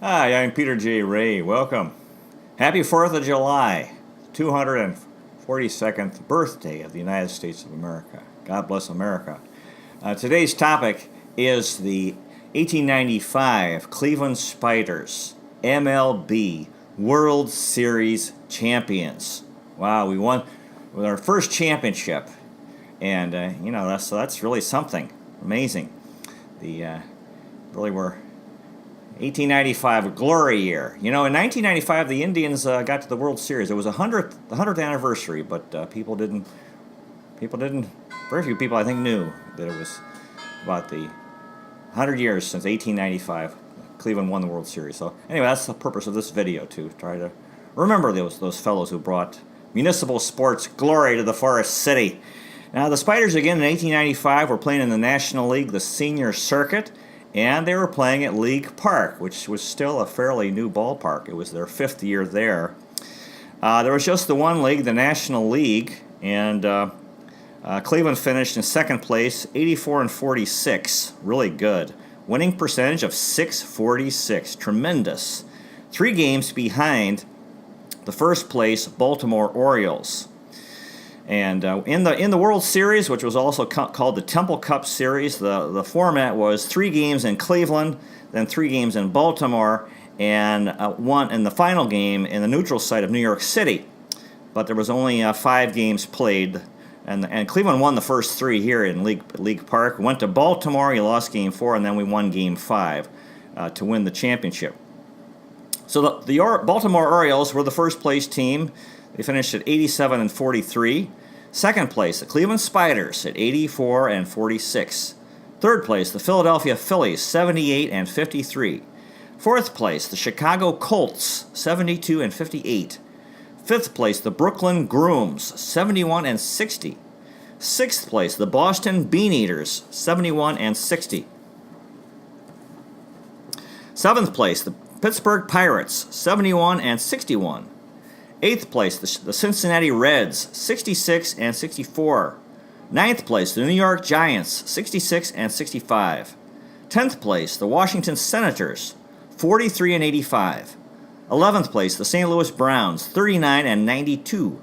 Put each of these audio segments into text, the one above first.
Hi, I'm Peter J. Ray. Welcome. Happy 4th of July, 242nd birthday of the United States of America. God bless America. Today's topic is the 1895 Cleveland Spiders MLB World Series champions. Wow, we won with our first championship, and that's really something amazing. The really were 1895, a glory year. In 1995, the Indians got to the World Series. It was the 100th anniversary, but very few people I think knew that it was about the 100 years since 1895 Cleveland won the World Series. So anyway, that's the purpose of this video, to try to remember those fellows who brought municipal sports glory to the Forest City. Now, the Spiders, again, in 1895, were playing in the National League, the senior circuit, and they were playing at League Park, which was still a fairly new ballpark. It was their 5th year there. There was just the one league, the National League, and Cleveland finished in second place, 84-46. Really good. Winning percentage of .646. Tremendous. 3 games behind the first place Baltimore Orioles. And in the World Series, which was also called the Temple Cup Series, the format was 3 games in Cleveland, then 3 games in Baltimore, and one in the final game in the neutral site of New York City. But there was only 5 games played, and Cleveland won the first 3 here in League Park. Went to Baltimore, he lost Game 4, and then we won Game 5 to win the championship. So the Baltimore Orioles were the first place team. They finished at 87-43. Second place, the Cleveland Spiders at 84-46. Third place, the Philadelphia Phillies, 78-53. Fourth place, the Chicago Colts, 72-58. Fifth place, the Brooklyn Grooms, 71-60. Sixth place, the Boston Beaneaters, 71-60. Seventh place, the Pittsburgh Pirates, 71-61. Eighth place, the Cincinnati Reds, 66-64. Ninth place, the New York Giants, 66-65. 10th place, the Washington Senators, 43-85. 11th place, the St. Louis Browns, 39-92.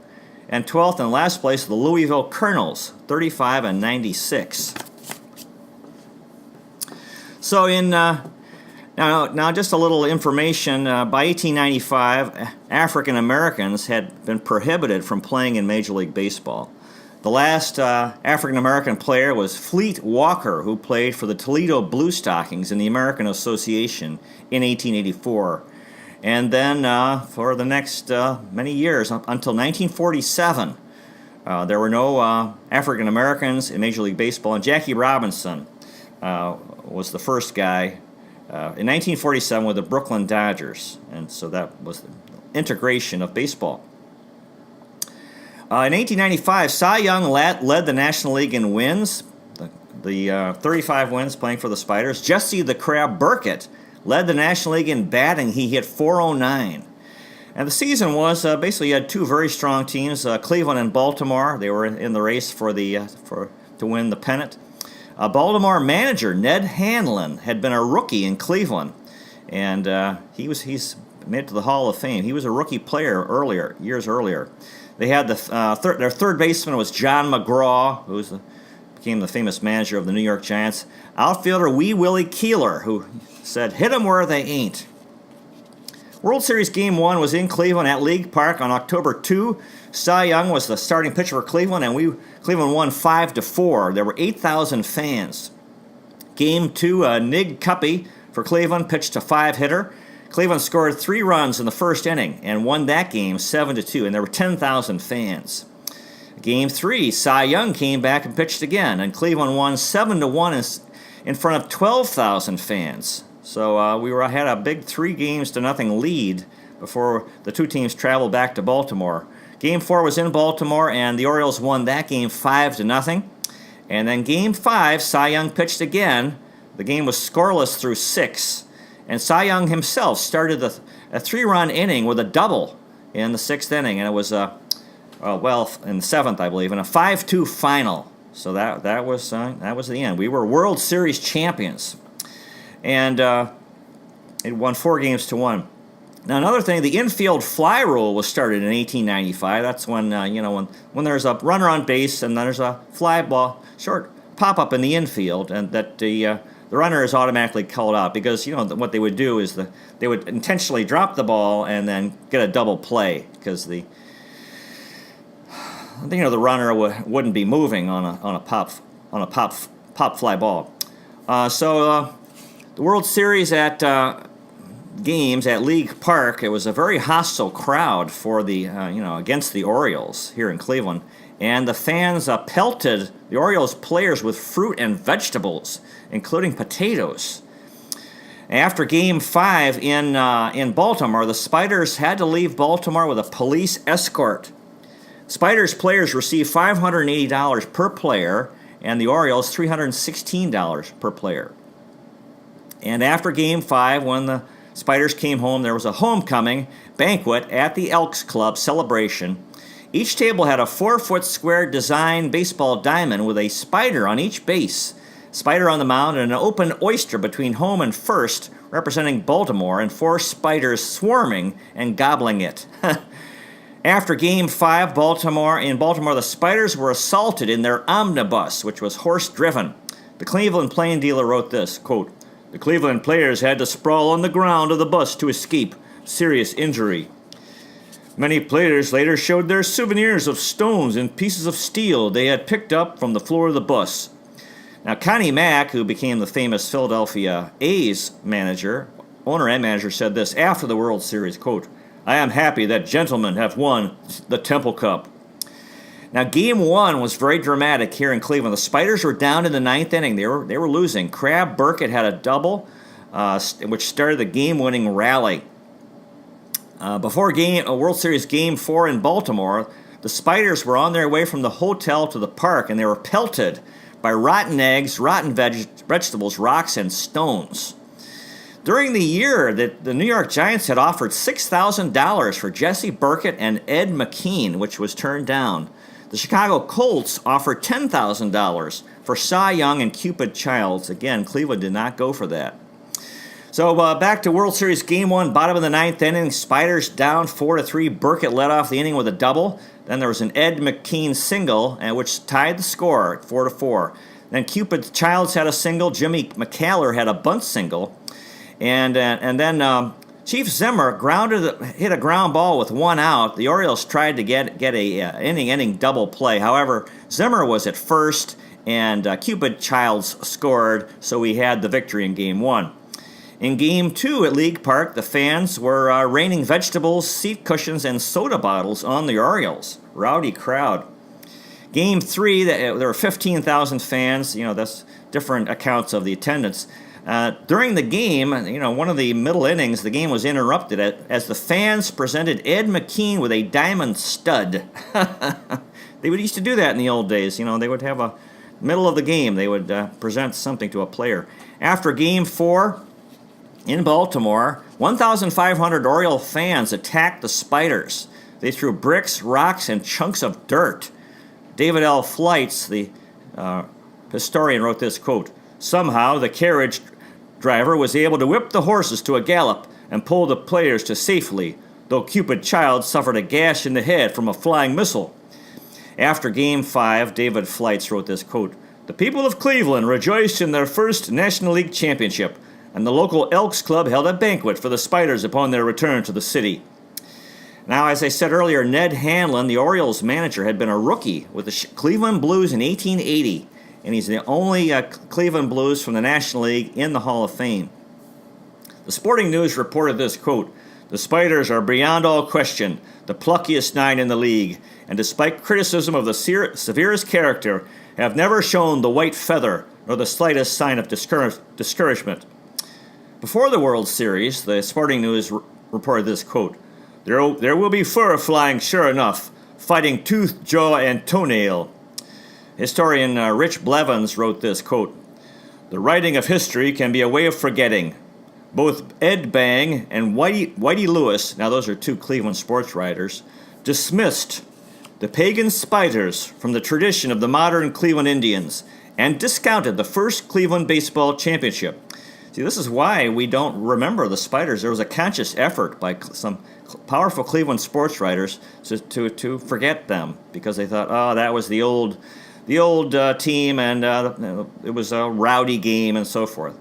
And 12th and last place, the Louisville Colonels, 35-96. So Now, just a little information. By 1895, African Americans had been prohibited from playing in Major League Baseball. The last African American player was Fleet Walker, who played for the Toledo Blue Stockings in the American Association in 1884. And then for the next many years, until 1947, there were no African Americans in Major League Baseball, and Jackie Robinson was the first guy in 1947 with the Brooklyn Dodgers, and so that was the integration of baseball. In 1895, Cy Young led the National League in wins, the 35 wins playing for the Spiders. Jesse the Crab Burkett led the National League in batting. He hit .409. And the season was basically, you had 2 very strong teams, Cleveland and Baltimore. They were in the race to win the pennant. Baltimore manager Ned Hanlon had been a rookie in Cleveland, and he's made it to the Hall of Fame. He was a rookie player years earlier. They had their third baseman was John McGraw, who became the famous manager of the New York Giants. Outfielder Wee Willie Keeler, who said, "Hit 'em where they ain't." World Series Game 1 was in Cleveland at League Park on October 2. Cy Young was the starting pitcher for Cleveland, and Cleveland won 5-4. There were 8,000 fans. Game 2, Nig Cuppy for Cleveland pitched a 5-hitter. Cleveland scored 3 runs in the first inning and won that game 7-2, and there were 10,000 fans. Game 3, Cy Young came back and pitched again, and Cleveland won 7-1 in front of 12,000 fans. So we had a big 3-0 lead before the 2 teams traveled back to Baltimore. Game 4 was in Baltimore, and the Orioles won that game 5-0. And then Game 5, Cy Young pitched again. The game was scoreless through 6. And Cy Young himself started a 3-run inning with a double in the 6th inning. And it was, in the 7th, I believe, and a 5-2 final. So that was the end. We were World Series champions. And It won 4-1. Now, another thing, the infield fly rule was started in 1895. That's when, when there's a runner on base and then there's a fly ball, short pop-up in the infield, and that the runner is automatically called out because, what they would do is they would intentionally drop the ball and then get a double play because the runner wouldn't be moving on a pop fly ball. So the World Series at games at League Park, it was a very hostile crowd for the against the Orioles here in Cleveland, and the fans pelted the Orioles players with fruit and vegetables, including potatoes. After Game 5 in Baltimore, the Spiders had to leave Baltimore with a police escort. Spiders players received $580 per player, and the Orioles $316 per player. And after Game 5, when the Spiders came home, there was a homecoming banquet at the Elks Club celebration. Each table had a 4-foot square design baseball diamond with a spider on each base, spider on the mound, and an open oyster between home and first, representing Baltimore, and 4 spiders swarming and gobbling it. After Game 5, in Baltimore, the Spiders were assaulted in their omnibus, which was horse-driven. The Cleveland Plain Dealer wrote this, quote, "The Cleveland players had to sprawl on the ground of the bus to escape serious injury. Many players later showed their souvenirs of stones and pieces of steel they had picked up from the floor of the bus." Now, Connie Mack, who became the famous Philadelphia A's owner and manager, said this after the World Series, quote, "I am happy that gentlemen have won the Temple Cup." Now, Game 1 was very dramatic here in Cleveland. The Spiders were down in the 9th inning. They were losing. Crab Burkett had a double, which started the game-winning rally. Before World Series Game 4 in Baltimore, the Spiders were on their way from the hotel to the park, and they were pelted by rotten eggs, rotten vegetables, rocks, and stones. During the year, the New York Giants had offered $6,000 for Jesse Burkett and Ed McKean, which was turned down. The Chicago Colts offered $10,000 for Cy Young and Cupid Childs. Again, Cleveland did not go for that. So back to World Series Game 1, bottom of the 9th inning. Spiders down 4-3. Burkett led off the inning with a double. Then there was an Ed McKean single, which tied the score at 4-4. Then Cupid Childs had a single. Jimmy McCallar had a bunt single. And then Chief Zimmer hit a ground ball with 1 out. The Orioles tried to get a inning double play. However, Zimmer was at first, and Cupid Childs scored, so we had the victory in Game 1. In Game 2 at League Park, the fans were raining vegetables, seat cushions, and soda bottles on the Orioles. Rowdy crowd. Game 3, there were 15,000 fans. That's different accounts of the attendance. During the game, one of the middle innings, the game was interrupted as the fans presented Ed McKean with a diamond stud. They used to do that in the old days. They would have a middle of the game, they would present something to a player. After Game 4 in Baltimore, 1,500 Oriole fans attacked the Spiders. They threw bricks, rocks, and chunks of dirt. David L. Fleitz, the historian, wrote this, quote, "Somehow the carriage driver was able to whip the horses to a gallop and pull the players to safely, though Cupid Child suffered a gash in the head from a flying missile." After Game 5, David Fleitz wrote this, quote, "The people of Cleveland rejoiced in their first National League championship, and the local Elks Club held a banquet for the Spiders upon their return to the city." Now, as I said earlier, Ned Hanlon, the Orioles manager, had been a rookie with the Cleveland Blues in 1880, and he's the only Cleveland Blues from the National League in the Hall of Fame. The Sporting News reported this, quote, "The Spiders are beyond all question the pluckiest 9 in the league, and despite criticism of the severest character, have never shown the white feather nor the slightest sign of discouragement." Before the World Series, the Sporting News reported this, quote, There will be fur flying sure enough, fighting tooth, jaw, and toenail." Historian Rich Blevins wrote this, quote, "The writing of history can be a way of forgetting. Both Ed Bang and Whitey Lewis," now those are 2 Cleveland sports writers, "dismissed the pagan Spiders from the tradition of the modern Cleveland Indians and discounted the first Cleveland baseball championship. See, this is why we don't remember the Spiders. There was a conscious effort by some powerful Cleveland sports writers to forget them because they thought, oh, that was the old team, and it was a rowdy game and so forth.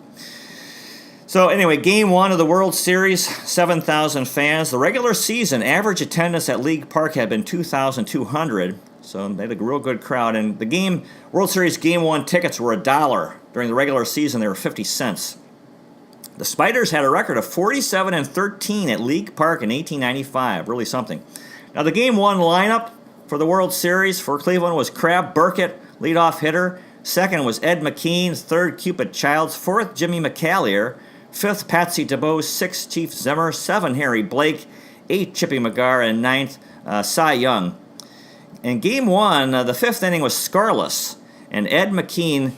So anyway, Game 1 of the World Series, 7,000 fans. The regular season average attendance at League Park had been 2,200, so they had a real good crowd. And the World Series Game 1 tickets were $1. During the regular season, they were 50 cents. The Spiders had a record of 47-13 at League Park in 1895, really something. Now the Game 1 lineup for the World Series for Cleveland was Crab Burkett, leadoff hitter. Second was Ed McKean. Third, Cupid Childs. Fourth, Jimmy McCallier. Fifth, Patsy DeBow. Sixth, Chief Zimmer. Seven, Harry Blake. Eight, Chippy McGarr. And ninth, Cy Young. In Game 1, the fifth inning was scoreless, and Ed McKean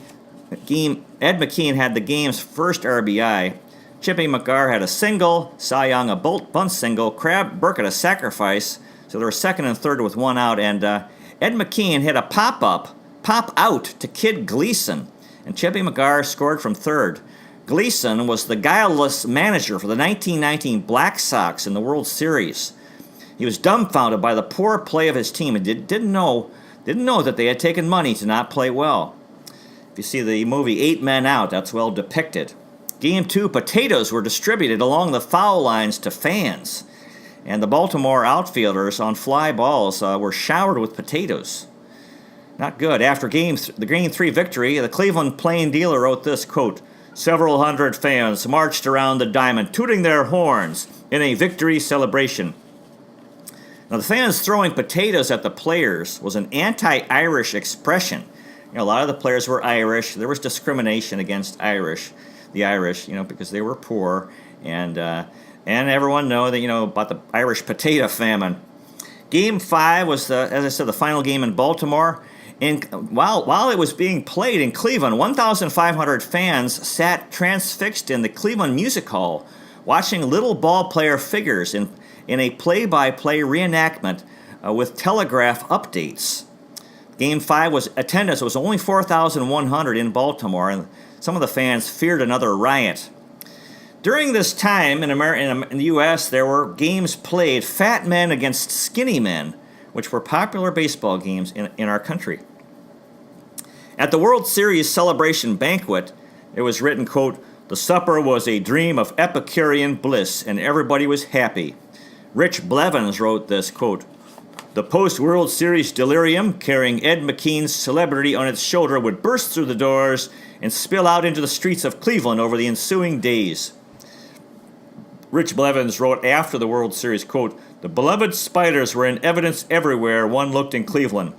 had the game's first RBI. Chippy McGarr had a single, Cy Young a bunt single, Crab Burkett a sacrifice, so they were second and third with one out, and Ed McKean hit a pop-out to Kid Gleason, and Chippy McGarr scored from third. Gleason was the guileless manager for the 1919 Black Sox in the World Series. He was dumbfounded by the poor play of his team and didn't know that they had taken money to not play well. If you see the movie 8 Men Out, that's well depicted. Game 2, potatoes were distributed along the foul lines to fans, and the Baltimore outfielders on fly balls were showered with potatoes. Not good. After the Game 3 victory, the Cleveland Plain Dealer wrote this, quote, "Several hundred fans marched around the diamond, tooting their horns in a victory celebration." Now, the fans throwing potatoes at the players was an anti-Irish expression. A lot of the players were Irish. There was discrimination against the Irish, because they were poor, and everyone know that, about the Irish potato famine. Game 5 was, as I said, the final game in Baltimore. And while it was being played in Cleveland, 1,500 fans sat transfixed in the Cleveland Music Hall, watching little ball player figures in a play-by-play reenactment with telegraph updates. Game 5 attendance was only 4,100 in Baltimore, and some of the fans feared another riot. During this time in the U.S., there were games played, fat men against skinny men, which were popular baseball games in our country. At the World Series celebration banquet, it was written, quote, "The supper was a dream of Epicurean bliss, and everybody was happy." Rich Blevins wrote this, quote, "The post-World Series delirium, carrying Ed McKean's celebrity on its shoulder, would burst through the doors and spill out into the streets of Cleveland over the ensuing days." Rich Blevins wrote after the World Series, quote, "The beloved Spiders were in evidence everywhere one looked in Cleveland."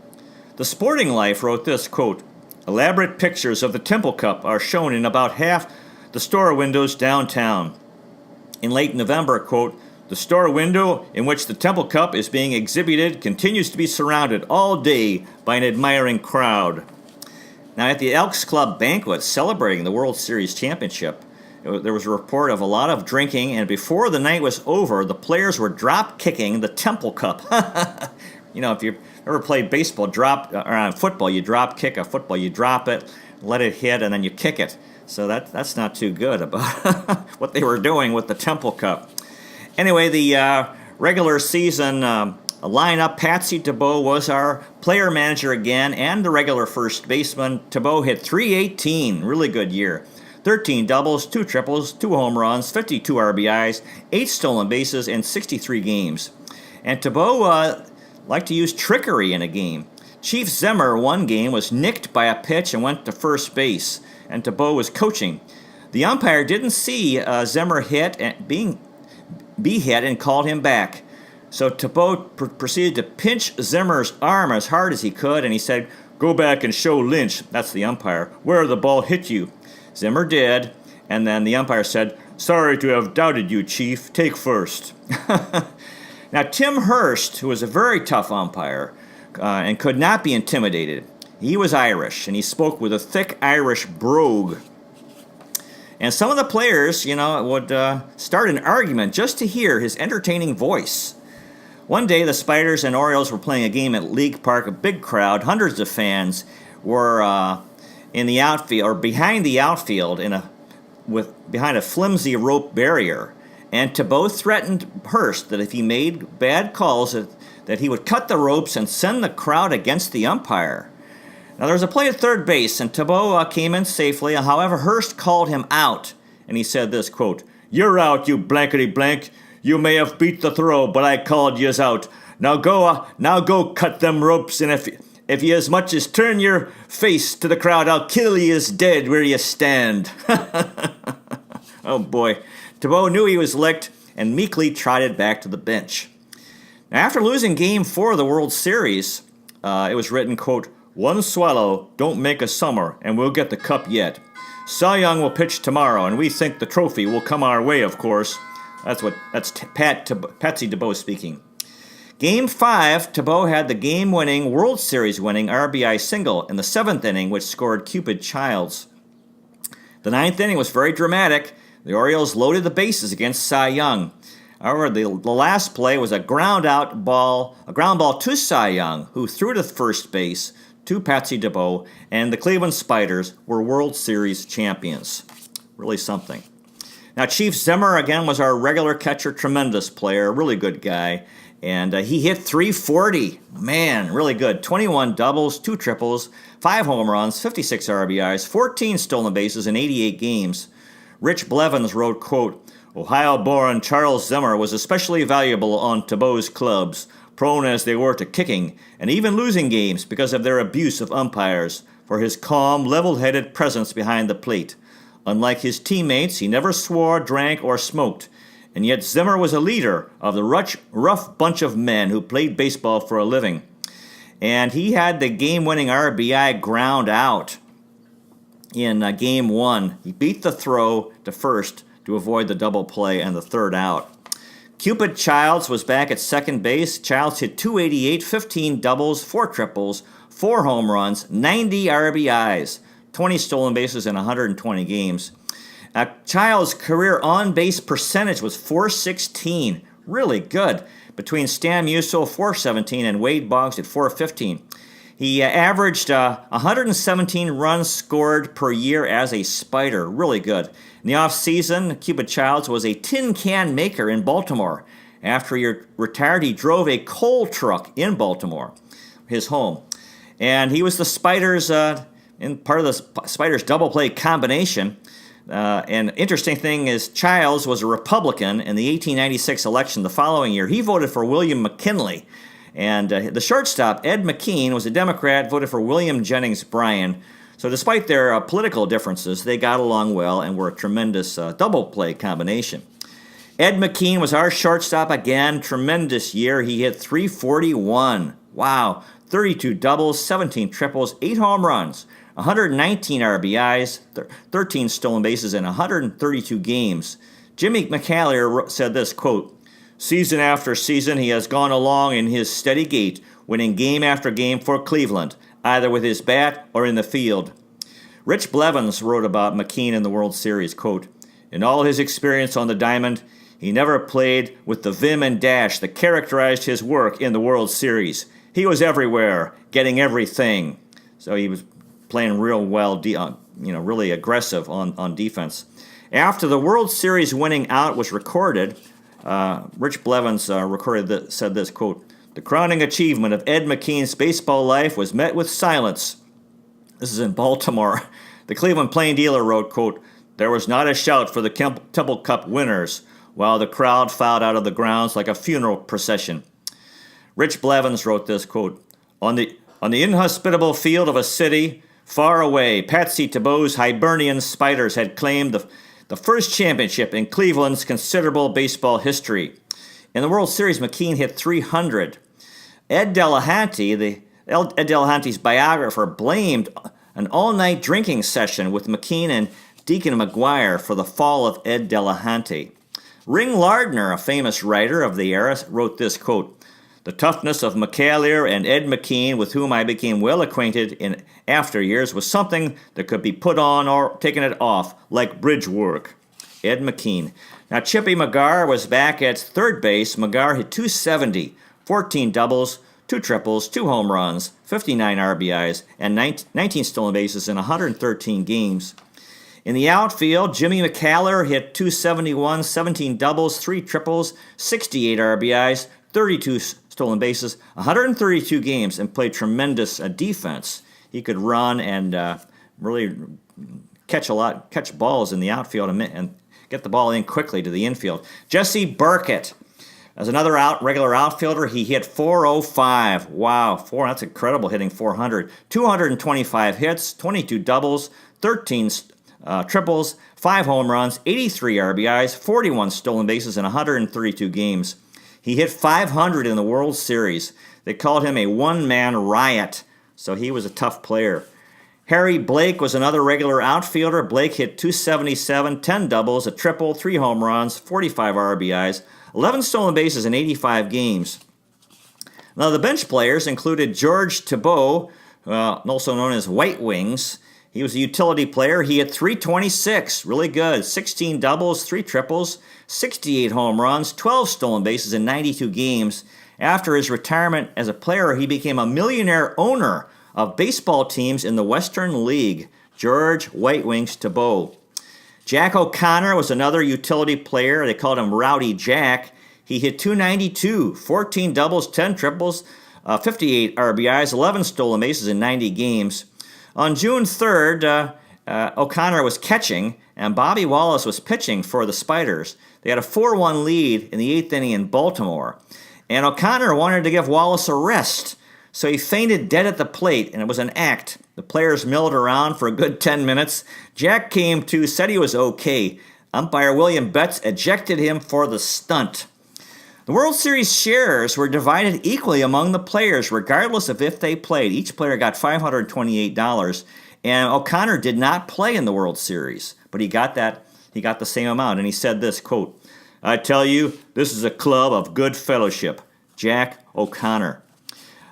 The Sporting Life wrote this, quote, "Elaborate pictures of the Temple Cup are shown in about half the store windows downtown." In late November, quote, "The store window in which the Temple Cup is being exhibited continues to be surrounded all day by an admiring crowd." Now, at the Elks Club banquet celebrating the World Series championship, there was a report of a lot of drinking, and before the night was over, the players were drop-kicking the Temple Cup. If you ever played baseball, or football, you drop-kick a football. You drop it, let it hit, and then you kick it. So that's not too good about what they were doing with the Temple Cup. Anyway, the regular season lineup, Patsy DeBow was our player manager again and the regular first baseman. DeBow hit .318, really good year. 13 doubles, 2 triples, 2 home runs, 52 RBIs, 8 stolen bases, and 63 games. And DeBow liked to use trickery in a game. Chief Zimmer, one game, was nicked by a pitch and went to first base, and DeBow was coaching. The umpire didn't see Zimmer be hit and called him back. So DeBow proceeded to pinch Zimmer's arm as hard as he could, and he said, "Go back and show Lynch," that's the umpire, "where the ball hit you." Zimmer did, and then the umpire said, "Sorry to have doubted you, Chief. Take first." Now, Tim Hurst, who was a very tough umpire and could not be intimidated, he was Irish, and he spoke with a thick Irish brogue. And some of the players, would start an argument just to hear his entertaining voice. One day, the Spiders and Orioles were playing a game at League Park. A big crowd, hundreds of fans, were in the outfield, or behind the outfield, in a behind a flimsy rope barrier. And Thibault threatened Hurst that if he made bad calls, that he would cut the ropes and send the crowd against the umpire. Now, there was a play at third base, and Thibault came in safely. However, Hurst called him out, and he said this, quote, "You're out, you blankety blank. You may have beat the throw, but I called yous out. Now go cut them ropes, and if you as much as turn your face to the crowd, I'll kill yous dead where you stand." Oh, boy. Thibault knew he was licked and meekly trotted back to the bench. Now, after losing Game 4 of the World Series, it was written, quote, "One swallow don't make a summer, and we'll get the cup yet. Cy Young will pitch tomorrow, and we think the trophy will come our way, of course." That's Patsy Thibault speaking. Game 5, Thibault had the game-winning, World Series-winning RBI single in the 7th inning, which scored Cupid Childs. The 9th inning was very dramatic. The Orioles loaded the bases against Cy Young. However, the last play was a ground ball to Cy Young, who threw to first base to Patsy Thibault, and the Cleveland Spiders were World Series champions. Really something. Now, Chief Zimmer, again, was our regular catcher, tremendous player, really good guy, and he hit .340. Man, really good. 21 doubles, 2 triples, 5 home runs, 56 RBIs, 14 stolen bases in 88 games. Rich Blevins wrote, quote, "Ohio-born Charles Zimmer was especially valuable on Thibault's clubs, prone as they were to kicking, and even losing games because of their abuse of umpires, for his calm, level-headed presence behind the plate. Unlike his teammates, he never swore, drank, or smoked, and yet Zimmer was a leader of the rough bunch of men who played baseball for a living." And he had the game-winning RBI ground out in Game 1. He beat the throw to first to avoid the double play and the third out. Cupid Childs was back at second base. Childs hit .288, 15 doubles, 4 triples, 4 home runs, 90 RBIs, 20 stolen bases in 120 games. Childs' career on-base percentage was .416, really good, between Stan Musial, .417, and Wade Boggs at .415. He averaged 117 runs scored per year as a Spider, really good. In the offseason, Cupid Childs was a tin can maker in Baltimore. After he retired, he drove a coal truck in Baltimore, his home. And he was the Spiders, in part of the Spiders double play combination. And interesting thing is, Childs was a Republican in the 1896 election the following year. He voted for William McKinley. And the shortstop, Ed McKean, was a Democrat, voted for William Jennings Bryan. So despite their political differences, they got along well and were a tremendous double play combination. Ed McKean was our shortstop again, tremendous year. He hit .341. Wow, 32 doubles, 17 triples, 8 home runs, 119 RBIs, 13 stolen bases in 132 games. Jimmy McCallier said this, quote, "Season after season, he has gone along in his steady gait, winning game after game for Cleveland, either with his bat or in the field." Rich Blevins wrote about McKean in the World Series, quote, "In all his experience on the diamond, he never played with the vim and dash that characterized his work in the World Series. He was everywhere, getting everything." So he was playing real well, really aggressive on defense. After the World Series winning out was recorded, Rich Blevins said this, quote, "The crowning achievement of Ed McKean's baseball life was met with silence." This is in Baltimore. The Cleveland Plain Dealer wrote, quote, "There was not a shout for the Temple Cup winners, while the crowd filed out of the grounds like a funeral procession." Rich Blevins wrote this, quote, On the inhospitable field of a city far away, Patsy Thibault's Hibernian Spiders had claimed the first championship in Cleveland's considerable baseball history. In the World Series, McKean hit .300. Ed Delahanty's biographer, blamed an all-night drinking session with McKean and Deacon McGuire for the fall of Ed Delahanty. Ring Lardner, a famous writer of the era, wrote this, quote, "The toughness of McCallier and Ed McKean, with whom I became well acquainted in after years, was something that could be put on or taken it off, like bridge work." Ed McKean. Now, Chippy McGarr was back at third base. McGarr hit .270, 14 doubles, 2 triples, 2 home runs, 59 RBIs, and 19 stolen bases in 113 games. In the outfield, Jimmy McCallar hit .271, 17 doubles, 3 triples, 68 RBIs, 32 stolen bases, 132 games, and played tremendous defense. He could run and really catch balls in the outfield and get the ball in quickly to the infield. Jesse Burkett, as another regular outfielder, he hit .405. Wow, that's incredible, hitting 400. 225 hits, 22 doubles, 13 triples, 5 home runs, 83 RBIs, 41 stolen bases in 132 games. He hit .500 in the World Series. They called him a one-man riot, so he was a tough player. Harry Blake was another regular outfielder. Blake hit .277, 10 doubles, a triple, 3 home runs, 45 RBIs, 11 stolen bases in 85 games. Now, the bench players included George Thibault, also known as White Wings. He was a utility player. He hit .326, really good, 16 doubles, 3 triples, 68 home runs, 12 stolen bases in 92 games. After his retirement as a player, he became a millionaire owner of baseball teams in the Western League. George White Wings Thibault. Jack O'Connor was another utility player. They called him Rowdy Jack. He hit .292, 14 doubles, 10 triples, 58 RBIs, 11 stolen bases in 90 games. On June 3rd, O'Connor was catching, and Bobby Wallace was pitching for the Spiders. They had a 4-1 lead in the 8th inning in Baltimore. And O'Connor wanted to give Wallace a rest, so he fainted dead at the plate, and it was an act. The players milled around for a good 10 minutes. Jack came to, said he was okay. Umpire William Betts ejected him for the stunt. The World Series shares were divided equally among the players, regardless of if they played. Each player got $528, and O'Connor did not play in the World Series, but he got the same amount, and he said this, quote, "I tell you, this is a club of good fellowship." Jack O'Connor.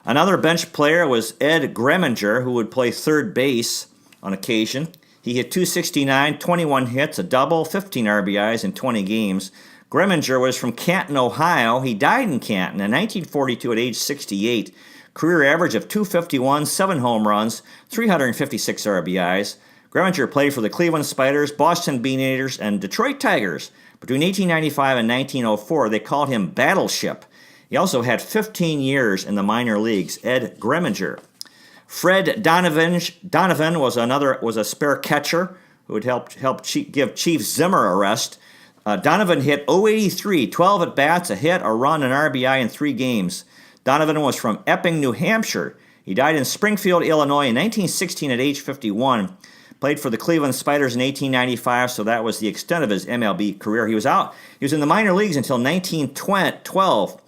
Another bench player was Ed Greminger, who would play third base on occasion. He hit .269, 21 hits, a double, 15 RBIs in 20 games. Greminger was from Canton, Ohio. He died in Canton in 1942 at age 68. Career average of .251, 7 home runs, 356 RBIs. Greminger played for the Cleveland Spiders, Boston Beanaters, and Detroit Tigers. Between 1895 and 1904, they called him Battleship. He also had 15 years in the minor leagues. Ed Greminger. Fred Donovan was a spare catcher who would help give Chief Zimmer a rest. Donovan hit .083, 12 at-bats, a hit, a run, an RBI in 3 games. Donovan was from Epping, New Hampshire. He died in Springfield, Illinois in 1916 at age 51. Played for the Cleveland Spiders in 1895, so that was the extent of his MLB career. He was in the minor leagues until 1912.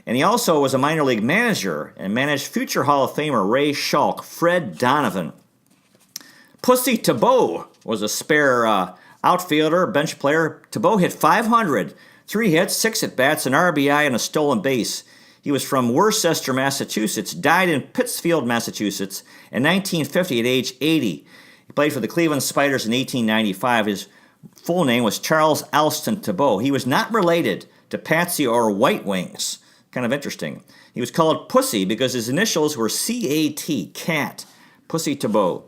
And he also was a minor league manager and managed future Hall of Famer Ray Schalk. Fred Donovan. Pussy Thibault was a spare outfielder, bench player. Thibault hit .500, 3 hits, 6 at-bats, an RBI, and a stolen base. He was from Worcester, Massachusetts, died in Pittsfield, Massachusetts in 1950 at age 80. He played for the Cleveland Spiders in 1895. His full name was Charles Alston Thibault. He was not related to Patsy or White Wings. Kind of interesting. He was called Pussy because his initials were C-A-T, Cat. Pussy Thibault.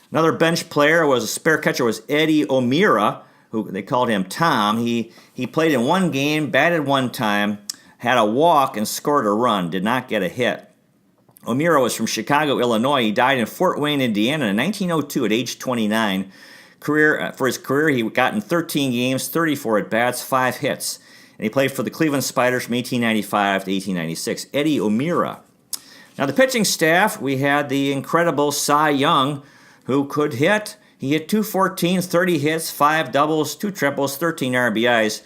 Another bench player was a spare catcher was Eddie O'Meara, who they called him Tom. He played in 1 game, batted 1 time, had a walk, and scored a run. Did not get a hit. O'Meara was from Chicago, Illinois. He died in Fort Wayne, Indiana in 1902 at age 29. For his career, he got in 13 games, 34 at-bats, 5 hits. And he played for the Cleveland Spiders from 1895 to 1896. Eddie O'Meara. Now, the pitching staff, we had the incredible Cy Young, who could hit. He hit .214, 30 hits, 5 doubles, 2 triples, 13 RBIs.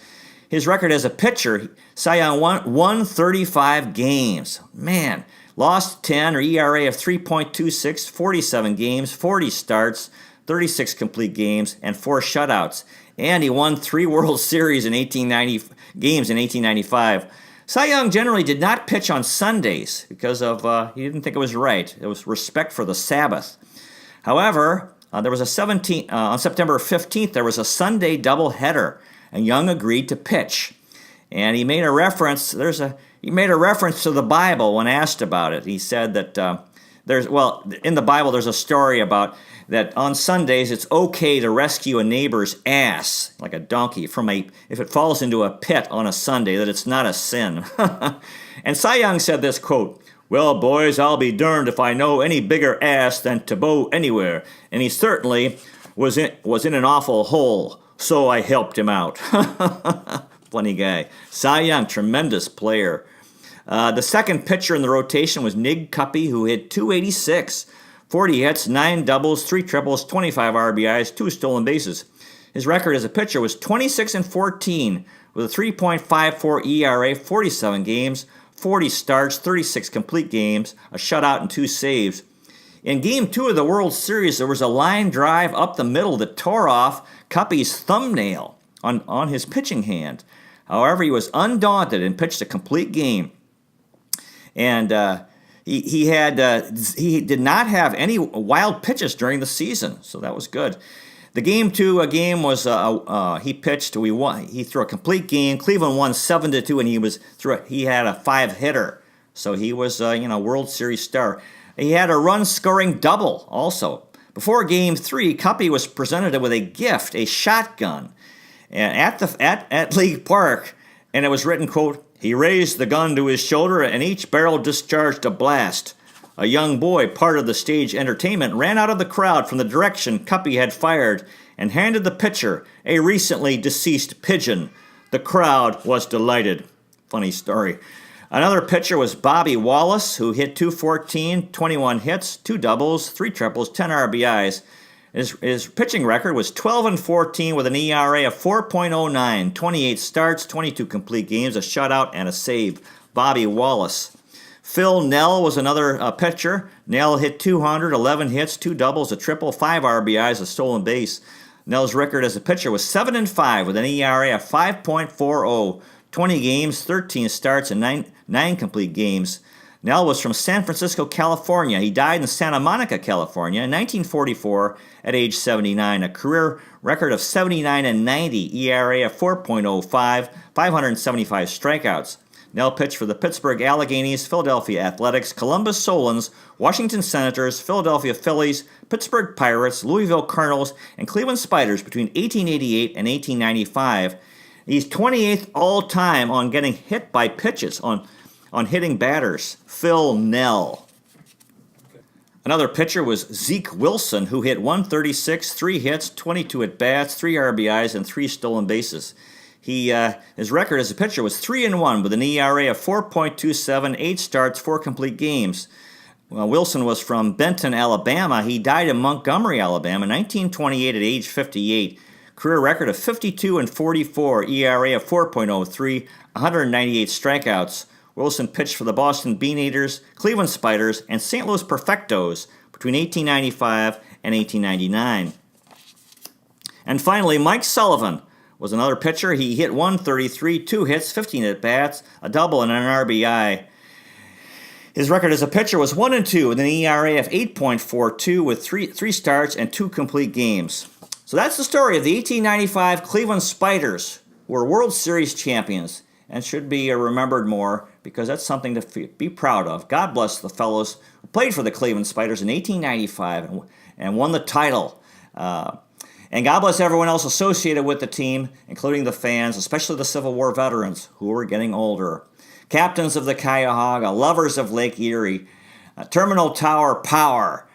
His record as a pitcher, Cy Young won 35 games. Man, lost 10, or ERA of 3.26, 47 games, 40 starts, 36 complete games, and 4 shutouts. And he won 3 World Series in 1895. Cy Young generally did not pitch on Sundays because of he didn't think it was right. It was respect for the Sabbath. However, there was on September 15th, there was a Sunday doubleheader, and Young agreed to pitch. And he made a reference. He made a reference to the Bible when asked about it. He said that in the Bible there's a story about that on Sundays it's okay to rescue a neighbor's ass, like a donkey, if it falls into a pit on a Sunday, that it's not a sin. And Cy Young said this, quote, "Well, boys, I'll be darned if I know any bigger ass than Tebow anywhere, and he certainly was in an awful hole, so I helped him out." Funny guy. Cy Young, tremendous player. The second pitcher in the rotation was Nig Cuppy, who hit .286, 40 hits, 9 doubles, 3 triples, 25 RBIs, 2 stolen bases. His record as a pitcher was 26-14 with a 3.54 ERA, 47 games, 40 starts, 36 complete games, a shutout, and 2 saves. In Game 2 of the World Series, there was a line drive up the middle that tore off Cuppy's thumbnail on his pitching hand. However, he was undaunted and pitched a complete game. And he did not have any wild pitches during the season, so that was good. The Game 2 game was he pitched. He threw a complete game. Cleveland won 7-2, and he had a 5-hitter, so he was World Series star. He had a run-scoring double also. Before Game 3, Cuppy was presented with a gift, a shotgun, and at League Park, and it was written, quote, "He raised the gun to his shoulder, and each barrel discharged a blast. A young boy, part of the stage entertainment, ran out of the crowd from the direction Cuppy had fired and handed the pitcher a recently deceased pigeon. The crowd was delighted." Funny story. Another pitcher was Bobby Wallace, who hit .214, 21 hits, 2 doubles, 3 triples, 10 RBIs. His pitching record was 12-14 with an ERA of 4.09, 28 starts, 22 complete games, a shutout, and a save. Bobby Wallace. Phil Nell was another pitcher. Nell hit .200, 11 hits, 2 doubles, a triple, 5 RBIs, a stolen base. Nell's record as a pitcher was 7-5 with an ERA of 5.40, 20 games, 13 starts, and 9 complete games. Nell was from San Francisco, California. He died in Santa Monica, California in 1944 at age 79. A career record of 79-90, ERA of 4.05, 575 strikeouts. Nell pitched for the Pittsburgh Alleghenies, Philadelphia Athletics, Columbus Solons, Washington Senators, Philadelphia Phillies, Pittsburgh Pirates, Louisville Cardinals, and Cleveland Spiders between 1888 and 1895. He's 28th all-time on getting hit by pitches, on hitting batters. Phil Nell. Another pitcher was Zeke Wilson, who hit .136, 3 hits, 22 at-bats, 3 RBIs, and 3 stolen bases. His record as a pitcher was 3-1 with an ERA of 4.27, 8 starts, 4 complete games. Wilson was from Benton, Alabama. He died in Montgomery, Alabama in 1928 at age 58. Career record of 52-44, ERA of 4.03, 198 strikeouts. Wilson pitched for the Boston Bean Eaters, Cleveland Spiders, and St. Louis Perfectos between 1895 and 1899. And finally, Mike Sullivan was another pitcher. He hit .133, 2 hits, 15 at-bats, a double, and an RBI. His record as a pitcher was 1-2 with an ERA of 8.42 with 3 starts and 2 complete games. So that's the story of the 1895 Cleveland Spiders, who were World Series champions and should be remembered more because that's something to be proud of. God bless the fellows who played for the Cleveland Spiders in 1895 and won the title. And God bless everyone else associated with the team, including the fans, especially the Civil War veterans who were getting older. Captains of the Cuyahoga, lovers of Lake Erie, Terminal Tower Power,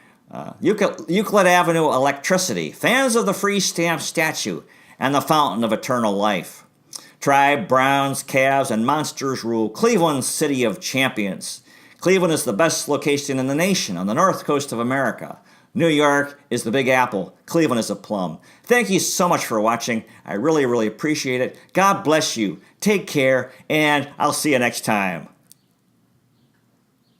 Euclid Avenue Electricity, fans of the Free Stamp Statue, and the Fountain of Eternal Life. Tribe, Browns, Cavs, and Monsters rule Cleveland, City of Champions. Cleveland is the best location in the nation on the north coast of America. New York is the Big Apple. Cleveland is a plum. Thank you so much for watching. I really, really appreciate it. God bless you. Take care, and I'll see you next time.